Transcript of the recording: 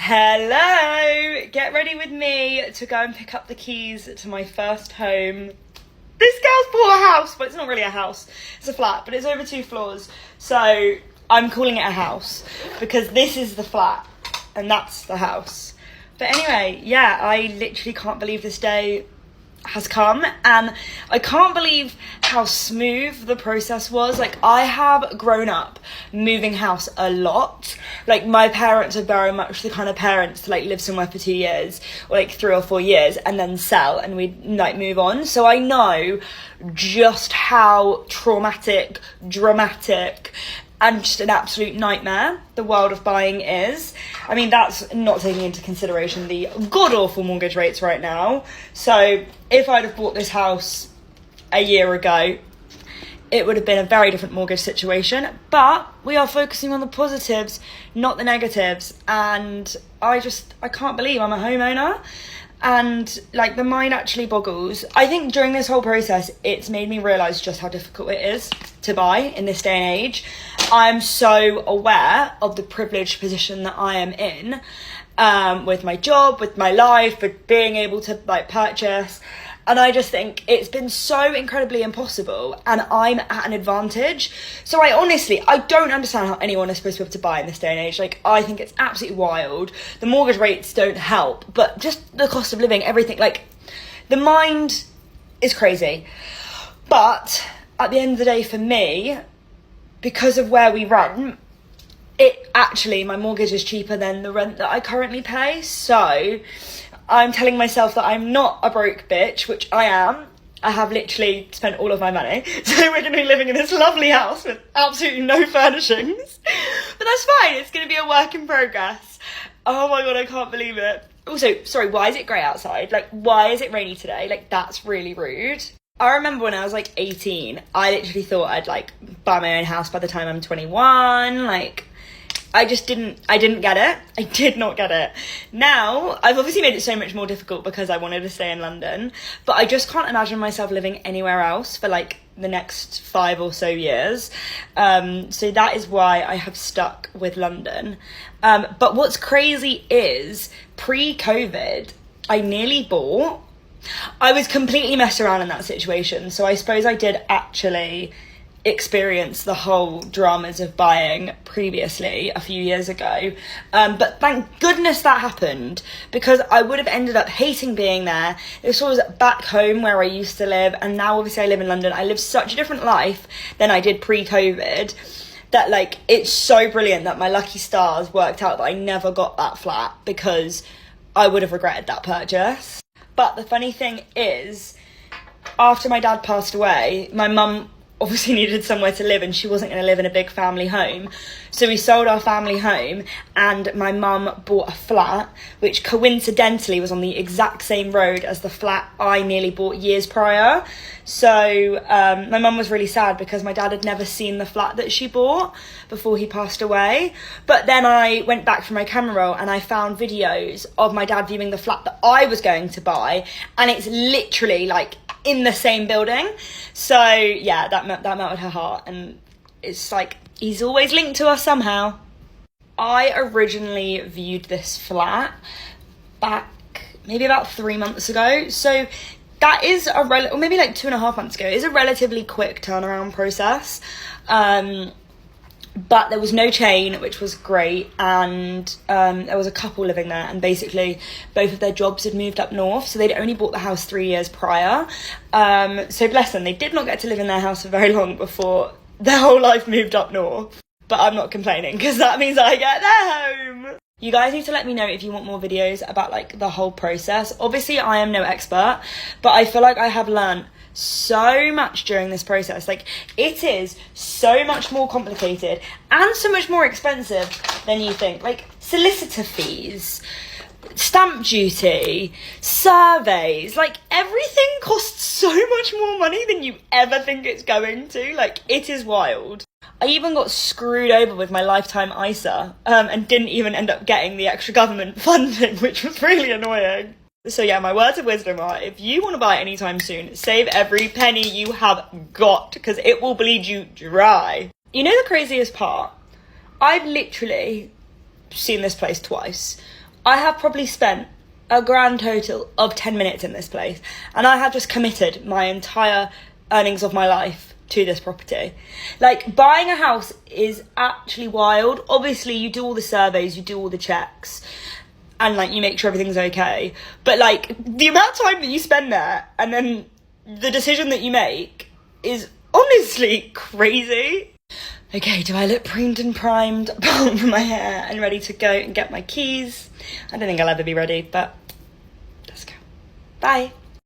Hello! Get ready with me to go and pick up the keys to my first home. This girl's bought a house, but it's not really a house. It's a flat, but it's over 2 floors. So I'm calling it a house because this is the flat and that's the house. But anyway, yeah, I literally can't believe this day has come, and I can't believe how smooth the process was. Like, I have grown up moving house a lot. Like, my parents are very much the kind of parents to like live somewhere for 2 years or like 3 or 4 years and then sell and we like move on. So I know just how traumatic, dramatic and just an absolute nightmare the world of buying is. I mean, that's not taking into consideration the god-awful mortgage rates right now. So if I'd have bought this house a year ago, it would have been a very different mortgage situation. But we are focusing on the positives, not the negatives. And I can't believe I'm a homeowner. And like, the mind actually boggles. I think during this whole process, it's made me realise just how difficult it is to buy in this day and age. I'm so aware of the privileged position that I am in, with my job, with my life, with being able to like purchase. And I just think it's been so incredibly impossible, and I'm at an advantage. So I don't understand how anyone is supposed to be able to buy in this day and age. Like, I think it's absolutely wild. The mortgage rates don't help, but just the cost of living, everything, like, the mind is crazy. But at the end of the day, for me, because of where we rent, my mortgage is cheaper than the rent that I currently pay. So I'm telling myself that I'm not a broke bitch, which I am. I have literally spent all of my money. So we're going to be living in this lovely house with absolutely no furnishings. But that's fine. It's going to be a work in progress. Oh my God, I can't believe it. Also, sorry, why is it grey outside? Like, why is it rainy today? Like, that's really rude. I remember when I was like 18, I literally thought I'd like buy my own house by the time I'm 21. Like, I didn't get it. I did not get it. Now, I've obviously made it so much more difficult because I wanted to stay in London, but I just can't imagine myself living anywhere else for like the next 5 or so years. So that is why I have stuck with London. But what's crazy is pre-COVID, I nearly bought. I was completely messed around in that situation. So I suppose I did actually experience the whole dramas of buying previously a few years ago, but thank goodness that happened, because I would have ended up hating being there. This was back home where I used to live, and now obviously I live in London. I live such a different life than I did pre-COVID that like, it's so brilliant that my lucky stars worked out that I never got that flat, because I would have regretted that purchase. But the funny thing is, after my dad passed away, my mum obviously needed somewhere to live, and she wasn't going to live in a big family home. So we sold our family home, and my mum bought a flat, which coincidentally was on the exact same road as the flat I nearly bought years prior. So my mum was really sad because my dad had never seen the flat that she bought before he passed away. But then I went back for my camera roll and I found videos of my dad viewing the flat that I was going to buy, and it's literally like in the same building. So yeah, that melted her heart, and it's like, he's always linked to us somehow. I originally viewed this flat back maybe about 3 months ago, so that is or maybe like 2.5 months ago. It's a relatively quick turnaround process. But there was no chain, which was great, and there was a couple living there, and basically both of their jobs had moved up north, so they'd only bought the house 3 years prior. So bless them, they did not get to live in their house for very long before their whole life moved up north. But I'm not complaining, because that means I get their home. You guys need to let me know if you want more videos about like the whole process. Obviously I am no expert, but I feel like I have learned so much during this process. Like, it is so much more complicated and so much more expensive than you think. Like, solicitor fees, stamp duty, surveys, like, everything costs so much more money than you ever think it's going to. Like, it is wild. I even got screwed over with my lifetime ISA, and didn't even end up getting the extra government funding, which was really annoying. So yeah, my words of wisdom are, if you want to buy anytime soon, save every penny you have got, because it will bleed you dry. You know the craziest part? I've literally seen this place twice. I have probably spent a grand total of 10 minutes in this place, and I have just committed my entire earnings of my life to this property. Like, buying a house is actually wild. Obviously, you do all the surveys, you do all the checks, and like you make sure everything's okay. But like the amount of time that you spend there and then the decision that you make is honestly crazy. Okay, do I look preened and primed apart from my hair and ready to go and get my keys? I don't think I'll ever be ready, but let's go. Bye.